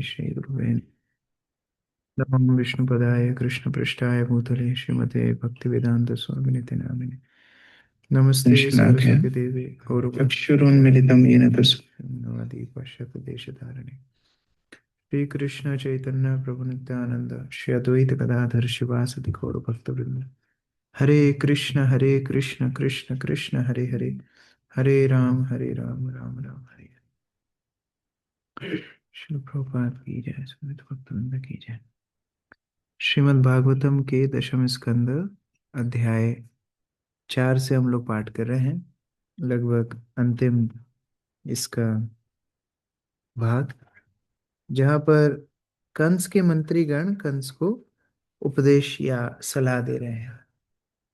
तस्मै श्री गुरुवे नमः। विष्णुपदाय कृष्णपृष्ठाय भूतले श्रीमते भक्तिवेदांत स्वामिनिति नामिने नमस्ते सरस्वती देवे गौरवक्षुरुन्मिलितं येन तस्मै पश्यतु देशधारिणे श्री कृष्ण चैतन्य प्रभु नित्यानंद श्री अद्वैत गदाधर शिवासदि गौर भक्तवृंद हरे कृष्ण कृष्ण कृष्ण हरे हरे हरे राम राम राम हरे हरे। श्री प्रभुपाद की जय, समित भक्तवृंद की जय। श्रीमद् भागवतम के दशम स्कंद अध्याय 4 से हम लोग पाठ कर रहे हैं, लगभग अंतिम इसका भाग, जहाँ पर कंस के मंत्रीगण कंस को उपदेश या सलाह दे रहे हैं,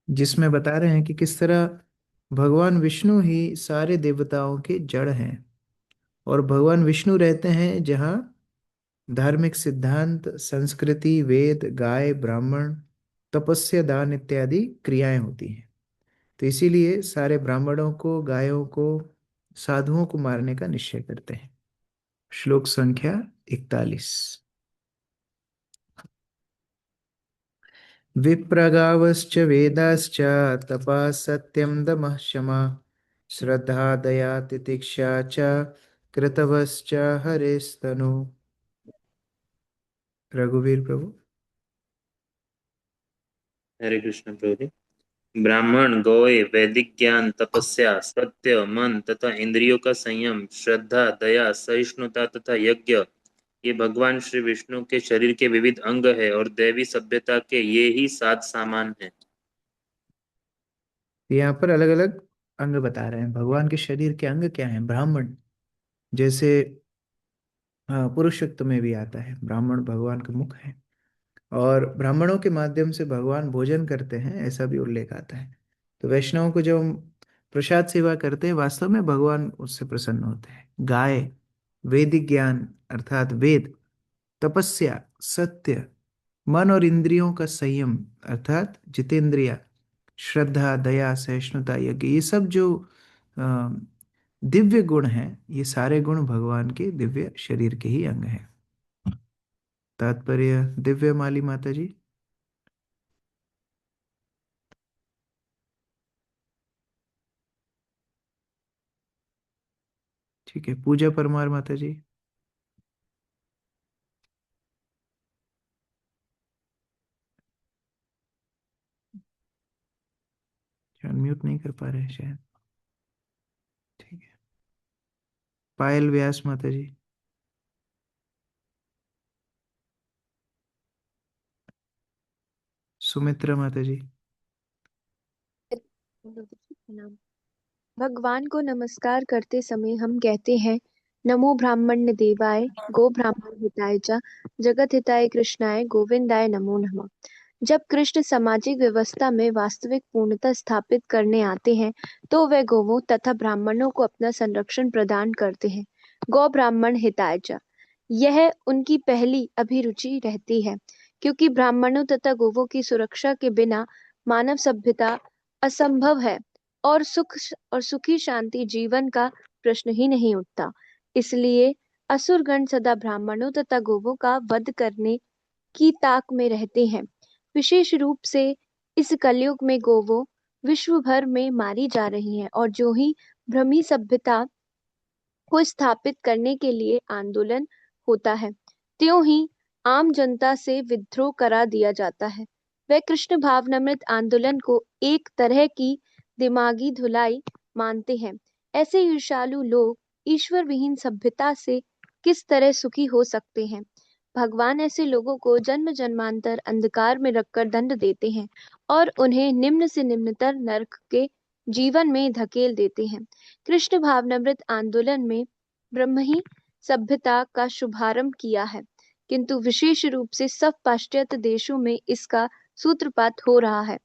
जिसमें बता रहे हैं कि किस तरह भगवान विष्णु ही सारे देवताओं के जड़ हैं और भगवान विष्णु रहते हैं जहाँ धार्मिक सिद्धांत, संस्कृति, वेद, गाय, ब्राह्मण, तपस्या, दान इत्यादि क्रियाएं होती हैं। तो इसीलिए सारे ब्राह्मणों को, गायों को, साधुओं को मारने का निश्चय करते हैं। श्लोक संख्या 41। विप्रगावश्च वेदाश्च तपा सत्यम दमः क्षमा श्रद्धा दया तितिक्षा च कृतवश्च हरेस्तनु। रघुवीर प्रभु। हरे कृष्ण प्रभु जी। ब्राह्मण, गौए, वैदिक ज्ञान, तपस्या, सत्य, मन तथा इंद्रियों का संयम, श्रद्धा, दया, सहिष्णुता तथा यज्ञ, ये भगवान श्री विष्णु के शरीर के विविध अंग है और दैवी सभ्यता के ये ही 7 सामान है। यहाँ पर अलग अलग अंग बता रहे हैं। भगवान के शरीर के अंग क्या हैं? ब्राह्मण, जैसे पुरुषोत्तम में भी आता है, ब्राह्मण भगवान का मुख है और ब्राह्मणों के माध्यम से भगवान भोजन करते हैं, ऐसा भी उल्लेख आता है। तो वैष्णवों को जब हम प्रसाद सेवा करते हैं, वास्तव में भगवान उससे प्रसन्न होते हैं। गाय, वैदिक ज्ञान अर्थात वेद, तपस्या, सत्य, मन और इंद्रियों का संयम अर्थात जितेंद्रिया, श्रद्धा, दया, सहिष्णुता, यज्ञ, ये सब जो अ, दिव्य गुण हैं, ये सारे गुण भगवान के दिव्य शरीर के ही अंग हैं। तात्पर्य दिव्य माली माता जी। ठीक है, पूजा परमार माता जी। अनम्यूट नहीं कर पा रहे हैं शायद। ठीक है, पायल व्यास माता जी। सुमित्रा माता जी। भगवान को नमस्कार करते समय हम कहते हैं, नमो ब्राह्मण्य देवाय गो ब्राह्मण हिताय च जगत हिताय कृष्णाय गोविंदाय नमो नमः। जब कृष्ण सामाजिक व्यवस्था में वास्तविक पूर्णता स्थापित करने आते हैं तो वे गोवों तथा ब्राह्मणों को अपना संरक्षण प्रदान करते हैं। गौ ब्राह्मण हिताय च, यह उनकी पहली अभिरुचि रहती है, क्योंकि ब्राह्मणों तथा गोवों की सुरक्षा के बिना मानव सभ्यता असंभव है और सुखी शांति जीवन का प्रश्न ही नहीं उठता। इसलिए असुरगण सदा ब्राह्मणों तथा गोवों का वध करने की ताक में रहते हैं। विशेष रूप से इस कलयुग में गोवों विश्व भर में मारी जा रही हैं और जो ही ब्रह्मी सभ्यता को स्थापित करने के लिए आंदोलन होता है, त्यों ही आम जनता से विद्रोह करा दिया जाता है। वे कृष्ण भावनामृत आंदोलन को एक तरह की दिमागी धुलाई मानते हैं। ऐसे ईर्ष्यालु लोग ईश्वर विहीन सभ्यता से किस तरह सुखी हो सकते हैं? भगवान ऐसे लोगों को जन्म जन्मांतर अंधकार में रखकर दंड देते हैं और उन्हें निम्न से निम्नतर नरक के जीवन में धकेल देते हैं। कृष्ण भावनामृत आंदोलन में ब्रह्म ही सभ्यता का शुभारंभ किया है, किंतु विशेष रूप से सब पाश्चात्य देशों में इसका सूत्रपात हो रहा है।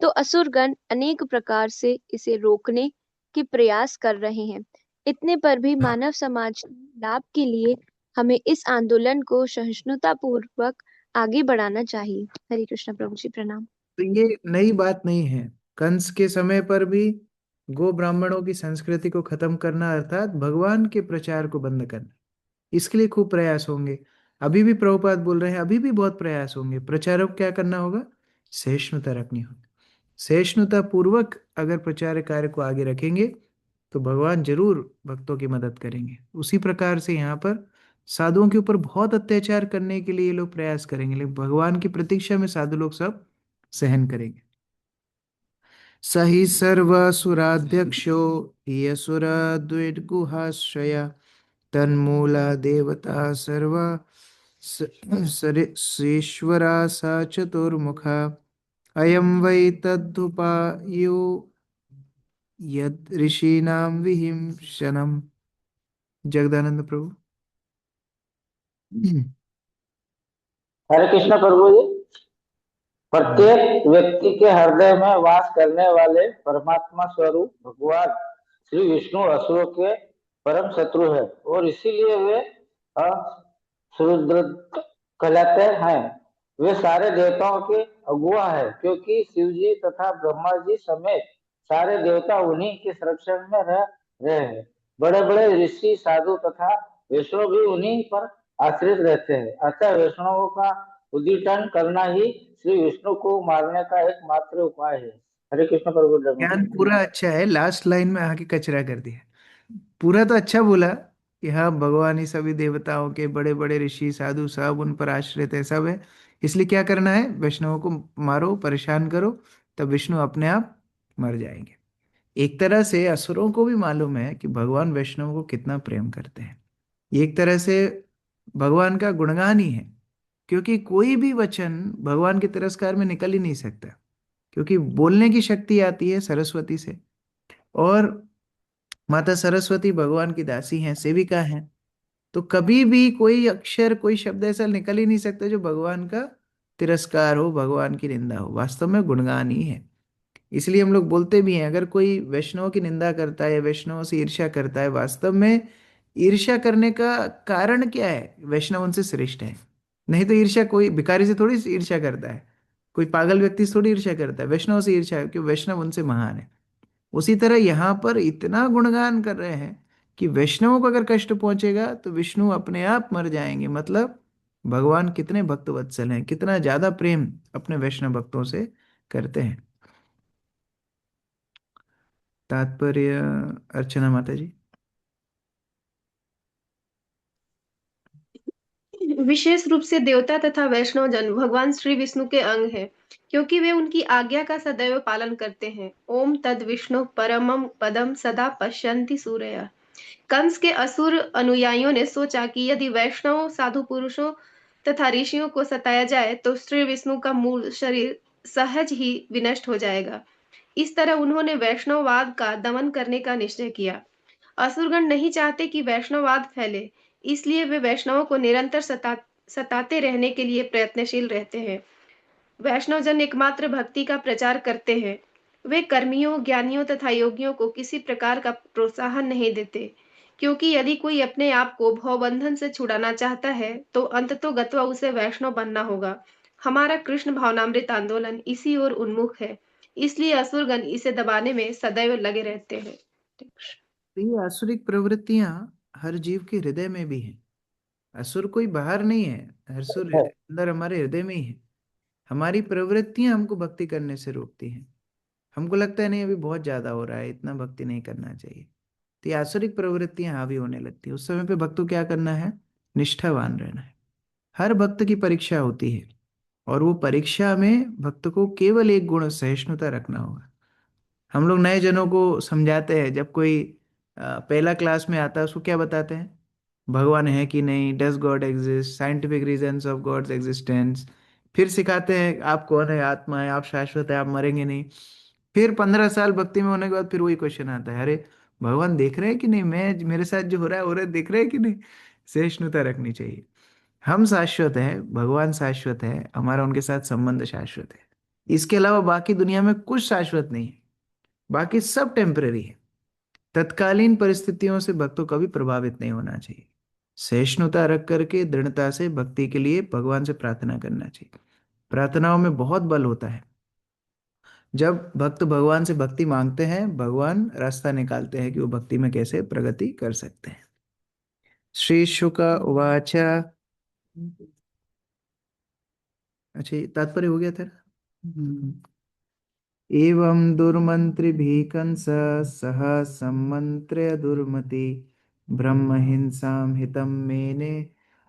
तो असुरगण अनेक प्रकार से इसे रोकने के प्रयास कर रहे हैं। इतने पर भी मानव समाज लाभ के लिए हमें इस आंदोलन को सहिष्णुता पूर्वक आगे बढ़ाना चाहिए। हरे कृष्ण प्रभु जी, प्रणाम। तो ये नई बात नहीं है। कंस के समय पर भी गो ब्राह्मणों की संस्कृति को खत्म करना अर्थात भगवान के प्रचार को बंद करना, इसके लिए खूब प्रयास होंगे। अभी भी प्रभुपाद बोल रहे हैं, अभी भी बहुत प्रयास होंगे। प्रचारक को क्या करना होगा? सहिष्णुता रखनी होगी। सहिष्णुता पूर्वक अगर प्रचार कार्य को आगे रखेंगे तो भगवान जरूर भक्तों की मदद करेंगे। उसी प्रकार से यहाँ पर साधुओं के ऊपर बहुत अत्याचार करने के लिए ये लोग प्रयास करेंगे, लेकिन भगवान की प्रतीक्षा में साधु लोग सब सहन करेंगे। सही सर्वसुराध्यक्षो यसुर द्विगुहाश्रया तन्मूला देवता सर्वा सरेश्वरा सा चतुर्मुखा अयं वै तद्धुपायो यद ऋषीणां विहिंसनम्। जगदानंद प्रभु। हरे कृष्ण प्रभु जी। प्रत्येक व्यक्ति के हृदय में वास करने वाले परमात्मा स्वरूप भगवान श्री विष्णु असुरों के परम शत्रु है और इसीलिए वे सुरुद्र कहलाते हैं। वे सारे देवताओं के अगुआ है, क्योंकि शिव जी तथा ब्रह्मा जी समेत सारे देवता उन्हीं के संरक्षण में रह रहे हैं। बड़े बड़े ऋषि साधु तथा वैष्णव भी उन्हीं पर आश्रित रहते हैं। अतः वैष्णवों का उद्दीटन करना ही श्री विष्णु को मारने का एकमात्र उपाय है। हरे कृष्ण प्रभु। ज्ञान पूरा अच्छा है, लास्ट लाइन में आके कचरा कर दिया। पूरा तो अच्छा बोला कि हाँ भगवान ही सभी देवताओं के, बड़े बड़े ऋषि साधु सब उन पर आश्रित है, सब है। इसलिए क्या करना है? वैष्णवों को मारो, परेशान करो, तब विष्णु अपने आप मर जाएंगे। एक तरह से असुरों को भी मालूम है कि भगवान वैष्णव को कितना प्रेम करते हैं। ये एक तरह से भगवान का गुणगान ही है, क्योंकि कोई भी वचन भगवान के तिरस्कार में निकल ही नहीं सकता, क्योंकि बोलने की शक्ति आती है सरस्वती से, और माता सरस्वती भगवान की दासी हैं, सेविका हैं। तो कभी भी कोई अक्षर, कोई शब्द ऐसा निकल ही नहीं सकता जो भगवान का तिरस्कार हो, भगवान की निंदा हो। वास्तव में गुणगान ही है। इसलिए हम लोग बोलते भी हैं, अगर कोई वैष्णव की निंदा करता है, वैष्णव से ईर्ष्या करता है, वास्तव में ईर्ष्या करने का कारण क्या है? वैष्णव उनसे श्रेष्ठ है। नहीं तो ईर्ष्या कोई भिखारी से थोड़ी ईर्ष्या करता है, कोई पागल व्यक्ति से थोड़ी ईर्ष्या करता है। वैष्णव से ईर्ष्या है, क्योंकि वैष्णव उनसे महान है। उसी तरह यहाँ पर इतना गुणगान कर रहे हैं कि वैष्णवों को अगर कष्ट पहुंचेगा तो विष्णु अपने आप मर जाएंगे। मतलब भगवान कितने भक्त वत्सल हैं, कितना ज्यादा प्रेम अपने वैष्णव भक्तों से करते हैं। तात्पर्य अर्चना माता जी। विशेष रूप से देवता तथा वैष्णव जन भगवान श्री विष्णु के अंग हैं, क्योंकि वे उनकी आज्ञा का सदैव पालन करते हैं। ओम तद विष्णु परमम पदम सदा पश्यन्ति सूरया। कंस के असुर अनुयायियों ने सोचा कि यदि वैष्णव साधु पुरुषों तथा ऋषियों को सताया जाए तो श्री विष्णु का मूल शरीर सहज ही विनष्ट हो जाएगा। इस तरह उन्होंने वैष्णववाद का दमन करने का निश्चय किया। असुरगण नहीं चाहते कि वैष्णववाद फैले, इसलिए वे वैष्णवों को निरंतर सताते रहने के लिए प्रयत्नशील रहते हैं। वैष्णवजन एकमात्र भक्ति का प्रचार करते हैं। वे कर्मियों, ज्ञानियों तथा योगियों को किसी प्रकार का प्रोत्साहन नहीं देते, क्योंकि यदि कोई अपने आप को भवबंधन से छुड़ाना चाहता है तो अंततोगत्वा उसे वैष्णव बनना होगा। हमारा कृष्ण भावनामृत आंदोलन इसी ओर उन्मुख है, इसलिए असुरगण इसे दबाने में सदैव लगे रहते हैं। तो ये आसुरिक प्रवृत्तियां हर जीव के हृदय में भी हैं। असुर कोई बाहर नहीं है, असुर अंदर हमारे हृदय में ही है। हमारी प्रवृत्तियां हमको भक्ति करने से रोकती हैं। हमको लगता है नहीं अभी बहुत ज्यादा हो रहा है, इतना भक्ति नहीं करना चाहिए, तो ये आसुरिक प्रवृत्तियां हावी होने लगती है। उस समय पे भक्त को क्या करना है? निष्ठावान रहना है। हर भक्त की परीक्षा होती है, और वो परीक्षा में भक्त को केवल एक गुण, सहिष्णुता रखना होगा। हम लोग नए जनों को समझाते हैं, जब कोई पहला क्लास में आता है उसको क्या बताते हैं? भगवान है कि नहीं, does God exist, scientific reasons of God's existence. फिर सिखाते हैं आप कौन है, आत्मा है, आप शाश्वत है, आप मरेंगे नहीं। फिर 15 साल भक्ति में होने के बाद फिर वही क्वेश्चन आता है, अरे भगवान देख रहे हैं कि नहीं, मैं मेरे साथ जो हो रहा है देख रहे हैं कि नहीं? सहिष्णुता रखनी चाहिए। हम शाश्वत है, भगवान शाश्वत है, हमारा उनके साथ संबंध शाश्वत है। इसके अलावा बाकी दुनिया में कुछ शाश्वत नहीं है, बाकी सब टेम्पररी है। तत्कालीन परिस्थितियों से भक्तों कभी प्रभावित नहीं होना चाहिए। सहिष्णुता रख करके दृढ़ता से भक्ति के लिए भगवान से प्रार्थना करना चाहिए। प्रार्थनाओं में बहुत बल होता है। जब भक्त भगवान से भक्ति मांगते हैं, भगवान रास्ता निकालते हैं कि वो भक्ति में कैसे प्रगति कर सकते हैं। श्री शुक उवाच अच्छा, ये तात्पर्य हो गया था। एवं दुर्मंत्रिभिः कंस सह सम्मन्त्र्य दुर्मति ब्रह्महिंसां हितं मेने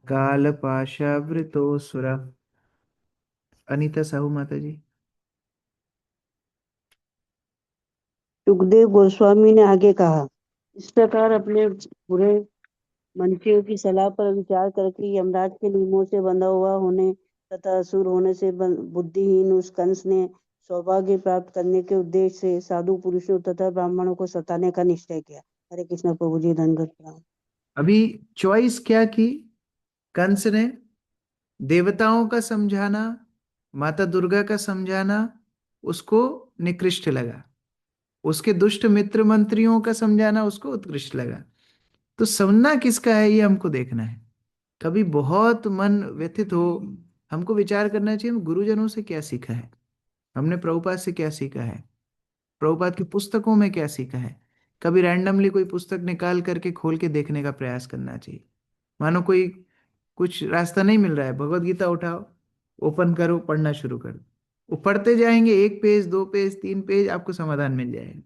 कालपाशावृतोऽसुर। अनीता साहू माता जी। सुखदेव गोस्वामी ने आगे कहा, इस प्रकार अपने बुरे मंत्रियों की सलाह पर विचार करके यमराज के नियमों से बंधा हुआ होने तथा असुर होने से बुद्धिहीन उस कंस ने सौभाग्य प्राप्त करने के उद्देश्य से साधु पुरुषों तथा ब्राह्मणों को सताने का निश्चय किया। हरे कृष्ण प्रभु जी, धन्यवाद प्रणाम। अभी चॉइस क्या की कंस ने? देवताओं का समझाना, माता दुर्गा का समझाना उसको निकृष्ट लगा, उसके दुष्ट मित्र मंत्रियों का समझाना उसको उत्कृष्ट लगा। तो समझना किसका है ये हमको देखना है। कभी बहुत मन व्यथित हो, हमको विचार करना चाहिए हम गुरुजनों से क्या सीखा है, हमने प्रभुपाद से क्या सीखा है, प्रभुपाद की पुस्तकों में क्या सीखा है। कभी रैंडमली कोई पुस्तक निकाल करके खोल के देखने का प्रयास करना चाहिए। मानो कोई कुछ रास्ता नहीं मिल रहा है, भगवत गीता उठाओ, ओपन करो, पढ़ना शुरू करो। वो पढ़ते जाएंगे, 1 पेज 2 पेज 3 पेज, आपको समाधान मिल जाएगा।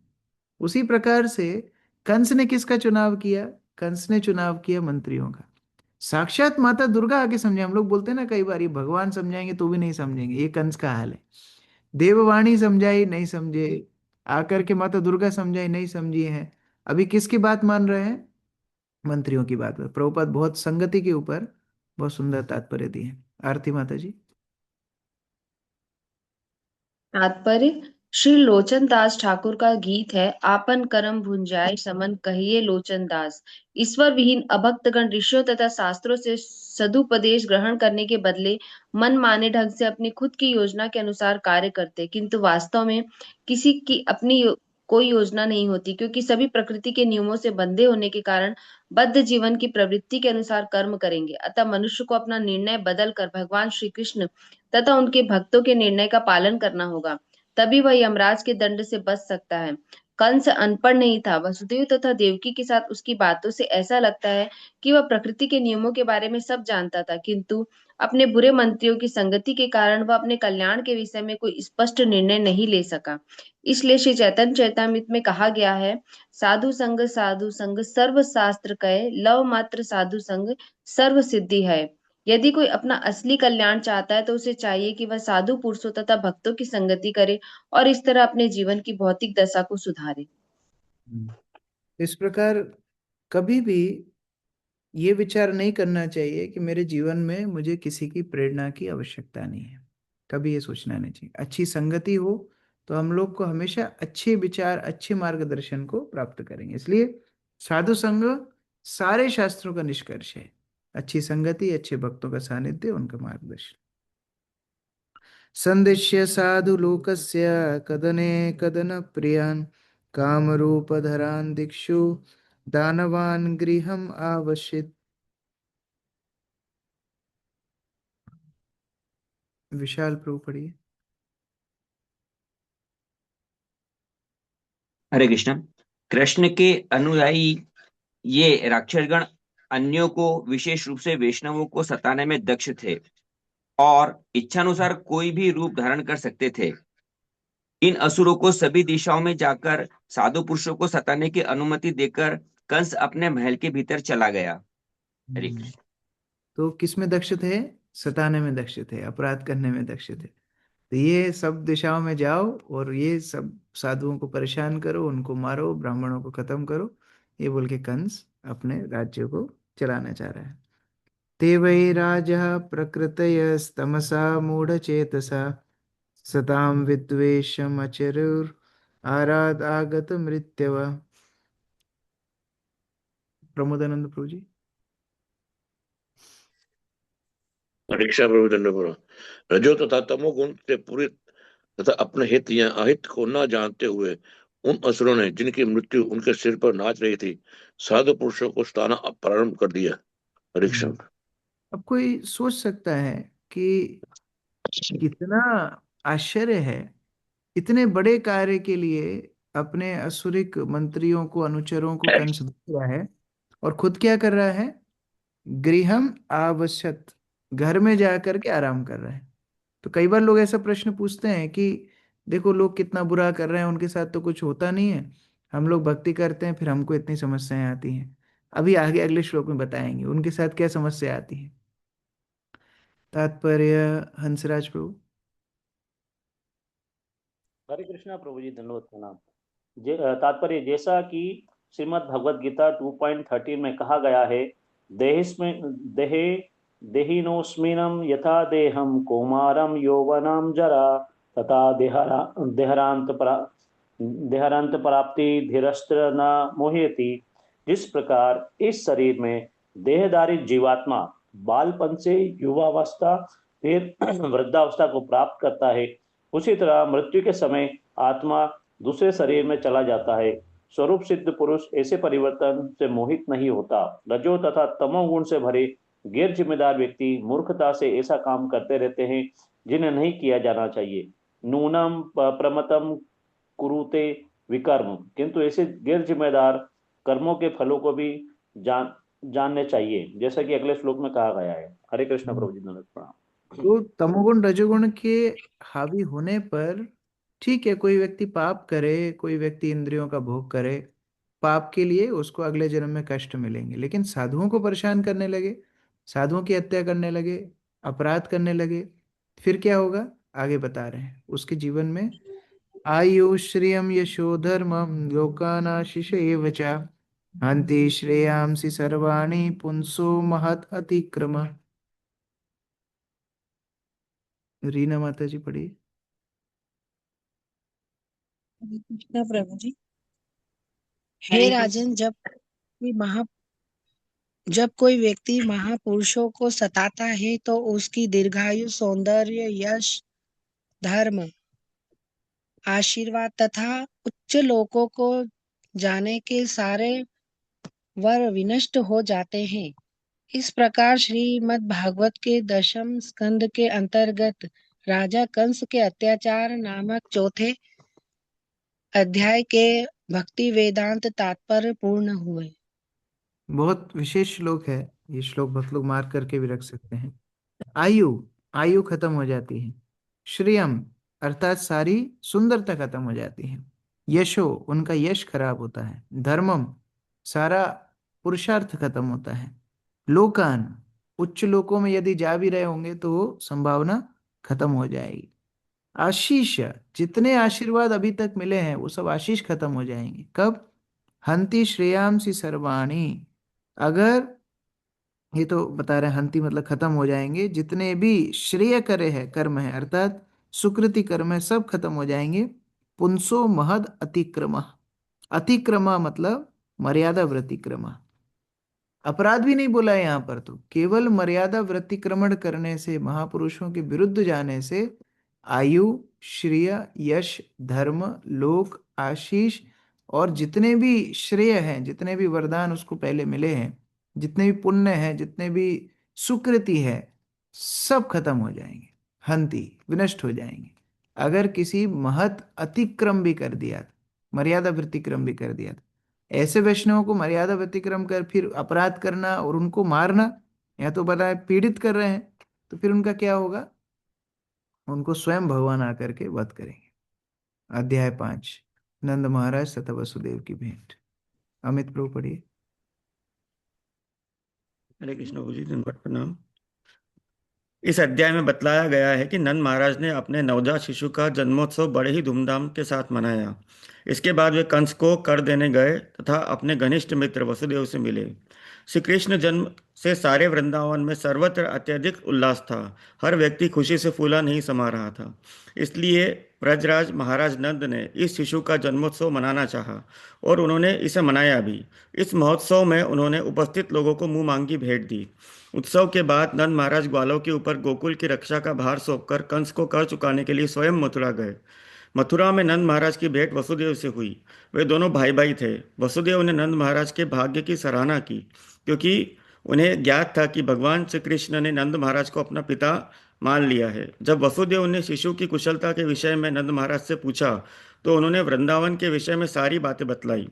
उसी प्रकार से कंस ने किसका चुनाव किया? कंस ने चुनाव किया मंत्रियों का। साक्षात माता दुर्गा आके समझे। हम लोग बोलते हैं ना कई बार, ये भगवान समझाएंगे तो भी नहीं समझेंगे, ये कंस का हाल है। देववाणी समझाई नहीं समझे, आकर के माता दुर्गा समझाई नहीं समझी है। अभी किसकी बात मान रहे हैं? मंत्रियों की बात है। प्रभुपाद बहुत संगति के ऊपर बहुत सुंदर तात्पर्य दिए हैं। आरती माता जी। तात्पर्य श्री लोचन दास ठाकुर का गीत है, आपन कर्म भुंजाए समन कहिए लोचन दास। ईश्वर विहीन अभक्तगण ऋषियों तथा शास्त्रों से सदुपदेश ग्रहण करने के बदले मन माने ढंग से अपनी खुद की योजना के अनुसार कार्य करते, किंतु वास्तव में किसी की अपनी कोई योजना नहीं होती, क्योंकि सभी प्रकृति के नियमों से बंधे होने के कारण बद्ध जीवन की प्रवृत्ति के अनुसार कर्म करेंगे। अतः मनुष्य को अपना निर्णय बदल कर भगवान श्री कृष्ण तथा उनके भक्तों के निर्णय का पालन करना होगा, तभी वह यमराज के दंड से बच सकता है। कंस अनपढ़ नहीं था। वसुदेव तथा देवकी के साथ उसकी बातों से ऐसा लगता है कि वह प्रकृति के नियमों के बारे में सब जानता था, किंतु अपने बुरे मंत्रियों की संगति के कारण वह अपने कल्याण के विषय में कोई स्पष्ट निर्णय नहीं ले सका। इसलिए श्री चैतन्य चैतामृत में कहा गया है, साधु संग सर्व शास्त्र कहे, लव मात्र साधु संग सर्व सिद्धि है। यदि कोई अपना असली कल्याण चाहता है तो उसे चाहिए कि वह साधु पुरुषों तथा भक्तों की संगति करे और इस तरह अपने जीवन की भौतिक दशा को सुधारे। इस प्रकार कभी भी ये विचार नहीं करना चाहिए कि मेरे जीवन में मुझे किसी की प्रेरणा की आवश्यकता नहीं है। कभी ये सोचना नहीं चाहिए। अच्छी संगति हो तो हम लोग को हमेशा अच्छे विचार, अच्छे मार्गदर्शन को प्राप्त करेंगे। इसलिए साधु संग सारे शास्त्रों का निष्कर्ष है। अच्छी संगति, अच्छे भक्तों का सानिध्य, उनका मार्गदर्शन। संदिश्य साधु लोकस्य कदने कदन प्रियान कामरूपधरान दिक्षु दानवान गृहम आवश्यक। विशाल प्रभु पढ़िए। हरे कृष्ण। कृष्ण के अनुयायी ये राक्षसगण अन्यों को, विशेष रूप से वैष्णवों को सताने में दक्ष थे और इच्छानुसार कोई भी रूप धारण कर सकते थे। इन असुरों को सभी दिशाओं में जाकर साधु पुरुषों को सताने की अनुमति देकर कंस अपने महल के भीतर चला गया। हरे कृष्ण। तो किस में दक्ष थे? सताने में दक्ष थे, अपराध करने में दक्ष थे। तो ये सब दिशाओं में जाओ और ये सब साधुओं को परेशान करो, उनको मारो, ब्राह्मणों को खत्म करो, ये बोल के कंस अपने राज्य को चलाना चाह रहा है। ते वै राजा प्रकृतयस्तमसा मूढ़चेतसा सताम विद्वेषम अचरुर आराध आगत मृत्यव। प्रमोदानंद प्रभु जी। परीक्षा प्रभु चंद्रपुर। रजो तथा तमोगुण से पूरी तथा अपने हित या अहित को न जानते हुए उन असुरों ने, जिनकी मृत्यु उनके सिर पर नाच रही थी, साधु पुरुषों को सताना प्रारंभ कर दिया। परीक्षा। अब कोई सोच सकता है कि कितना आश्चर्य है, इतने बड़े कार्य के लिए अपने असुरिक मंत्रियों को, अनुचरों को कंस देख रहा है और खुद क्या कर रहा है? गृहम आवश्यक, घर में जा करके आराम कर रहे हैं। तो कई बार लोग ऐसा प्रश्न पूछते हैं कि देखो लोग कितना बुरा कर रहे हैं, उनके साथ तो कुछ होता नहीं है, हम लोग भक्ति करते हैं फिर हमको इतनी समस्याएं आती हैं। अभी आगे अगले श्लोक में बताएंगे उनके साथ क्या समस्या आती है। तात्पर्य हंसराज प्रभु। हरे कृष्णा प्रभु जी, धन्यवाद प्रणाम। तात्पर्य, जैसा कि श्रीमद् भगवद गीता 2.13 में कहा गया है, देहे देहिनोस्मिनं यथा देहम कौमारम यौवनम जरा तथा देहांत प्राप्ति धीरस्त्र न मोहयति। जिस प्रकार इस शरीर में देहधारी जीवात्मा बालपन से युवावस्था फिर वृद्धावस्था को प्राप्त करता है, उसी तरह मृत्यु के समय आत्मा दूसरे शरीर में चला जाता है। स्वरूप सिद्ध पुरुष ऐसे परिवर्तन से मोहित नहीं होता। रजो तथा तमोगुण से भरे गैर जिम्मेदार व्यक्ति मूर्खता से ऐसा काम करते रहते हैं जिन्हें नहीं किया जाना चाहिए। नूनम प्रमतम कुरुते विकर्म, किंतु ऐसे गैर जिम्मेदार कर्मों के फलों को भी जानने चाहिए, जैसा कि अगले श्लोक में कहा गया है। हरे कृष्ण प्रभु जी, धन्यवाद प्रणाम। तो तमोगुण रजोगुण के हावी होने पर ठीक है, कोई व्यक्ति पाप करे, कोई व्यक्ति इंद्रियों का भोग करे, पाप के लिए उसको अगले जन्म में कष्ट मिलेंगे। लेकिन साधुओं को परेशान करने लगे, साधुओं की हत्या करने लगे, अपराध करने लगे, फिर क्या होगा आगे बता रहे हैं। उसके जीवन में आयु श्रियम यशो धर्मम लोकानाशिष एव च हन्ति श्रेयांसि सर्वाणि पुंसो महत् अतिक्रम। रीना माता जी पढ़िए। हरे कृष्णा प्रभु जी। हे राजन, जब कोई व्यक्ति महापुरुषों को सताता है तो उसकी दीर्घायु, सौंदर्य, यश, धर्म, आशीर्वाद तथा उच्च लोकों को जाने के सारे वर विनष्ट हो जाते हैं। इस प्रकार श्रीमद् भागवत के 10वें स्कंद के अंतर्गत राजा कंस के अत्याचार नामक चौथे अध्याय के भक्ति वेदांत तात्पर्य पूर्ण हुए। बहुत विशेष श्लोक है ये श्लोक, भक्त लोग मार्क करके भी रख सकते हैं। आयु खत्म हो जाती है। श्रियम अर्थात सारी सुंदरता खत्म हो जाती है। यशो उनका यश खराब होता है। धर्मम सारा पुरुषार्थ खत्म होता है। लोकान उच्च लोकों में यदि जा भी रहे होंगे तो संभावना खत्म हो जाएगी। आशीष जितने आशीर्वाद अभी तक मिले हैं वो सब आशीष खत्म हो जाएंगे। कब? हंति श्रेयांसी सर्वाणी, अगर ये तो बता रहे हैं हंति मतलब खत्म हो जाएंगे, जितने भी श्रेय करे है कर्म है अर्थात सुकृति कर्म है सब खत्म हो जाएंगे। पुंसो महद अतिक्रम, अतिक्रम मतलब मर्यादा व्यतिक्रम। अपराध भी नहीं बोला है यहाँ पर, तो केवल मर्यादा व्यतिक्रमण करने से, महापुरुषों के विरुद्ध जाने से आयु, श्रेय, यश, धर्म, लोक, आशीष और जितने भी श्रेय हैं, जितने भी वरदान उसको पहले मिले हैं, जितने भी पुण्य हैं, जितने भी सुकृति है, सब खत्म हो जाएंगे। हंति विनष्ट हो जाएंगे। अगर किसी महत अतिक्रम भी कर दिया, मर्यादा व्यतिक्रम भी कर दिया, ऐसे वैष्णवों को मर्यादा व्यतिक्रम कर फिर अपराध करना और उनको मारना, या तो बता पीड़ित कर रहे हैं, तो फिर उनका क्या होगा? उनको स्वयं भगवान आकर के वध करेंगे। अध्याय 5 नंद महाराज तथा वसुदेव की भेंट। अमित प्रभु पढ़िए। हरे कृष्ण प्रभु जी, धन्यवाद प्रणाम। इस अध्याय में बतलाया गया है कि नंद महाराज ने अपने नवजात शिशु का जन्मोत्सव बड़े ही धूमधाम के साथ मनाया। इसके बाद वे कंस को कर देने गए तथा अपने घनिष्ठ मित्र वसुदेव से मिले। श्री कृष्ण जन्म से सारे वृंदावन में सर्वत्र अत्यधिक उल्लास था। हर व्यक्ति खुशी से फूला नहीं समा रहा था। इसलिए ब्रजराज महाराज नंद ने इस शिशु का जन्मोत्सव मनाना चाहा और उन्होंने इसे मनाया भी। इस महोत्सव में उन्होंने उपस्थित लोगों को मुंह मांगी भेंट दी। उत्सव के बाद नंद महाराज ग्वालों के ऊपर गोकुल की रक्षा का भार सौंपकर कंस को कर चुकाने के लिए स्वयं मथुरा गए। मथुरा में नंद महाराज की भेंट वसुदेव से हुई। वे दोनों भाई भाई थे। वसुदेव ने नंद महाराज के भाग्य की सराहना की, क्योंकि उन्हें ज्ञात था कि भगवान श्री कृष्ण ने नंद महाराज को अपना पिता मान लिया है। जब वसुदेव ने शिशु की कुशलता के विषय में नंद महाराज से पूछा तो उन्होंने वृंदावन के विषय में सारी बातें बतलाई।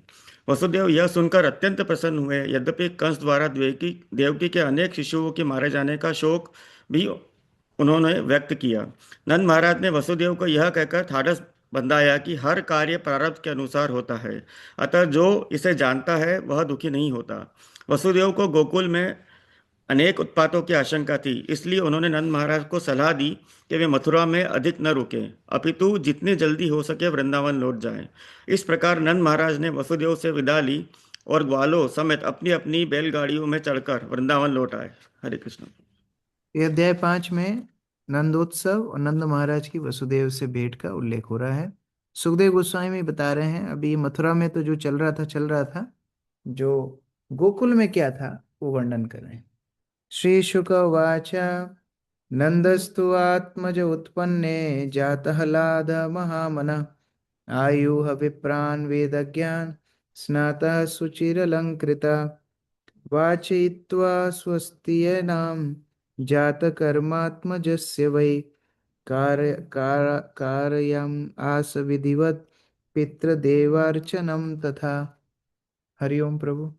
वसुदेव यह सुनकर अत्यंत प्रसन्न हुए। यद्यपि कंस द्वारा देवकी के अनेक शिशुओं के मारे जाने का शोक भी उन्होंने व्यक्त किया। नंद महाराज ने वसुदेव को यह कहकर ढाढ़स बंधाया कि हर कार्य प्रारब्ध के अनुसार होता है, अतः जो इसे जानता है वह दुखी नहीं होता। वसुदेव को गोकुल में अनेक उत्पातों की आशंका थी, इसलिए उन्होंने नंद महाराज को सलाह दी कि वे मथुरा में अधिक न रुकें, अपितु जितनी जल्दी हो सके वृंदावन लौट जाएं। इस प्रकार नंद महाराज ने वसुदेव से विदा ली और ग्वालों समेत अपनी अपनी बैलगाड़ियों में चढ़कर वृंदावन लौट आए। हरे कृष्ण। ये अध्याय 5 में नंदोत्सव और नंद महाराज की वसुदेव से भेंट का उल्लेख हो रहा है। सुखदेव गोस्वामी बता रहे हैं, अभी मथुरा में तो जो चल रहा था, जो गोकुल में क्या था वो वर्णन कर रहे हैं। श्री शुक उवाच नंदस्तु आत्मज उत्पन्ने जातहलाद महामनः आयुः विप्रान् वेदज्ञान स्नातः सुचिरलंकृता वाचयित्वा स्वस्तियनां जातकर्मात्मजस्य वै कारयम् आस विधिवत् पितृदेवार्चनं तथा। हरिओम प्रभु।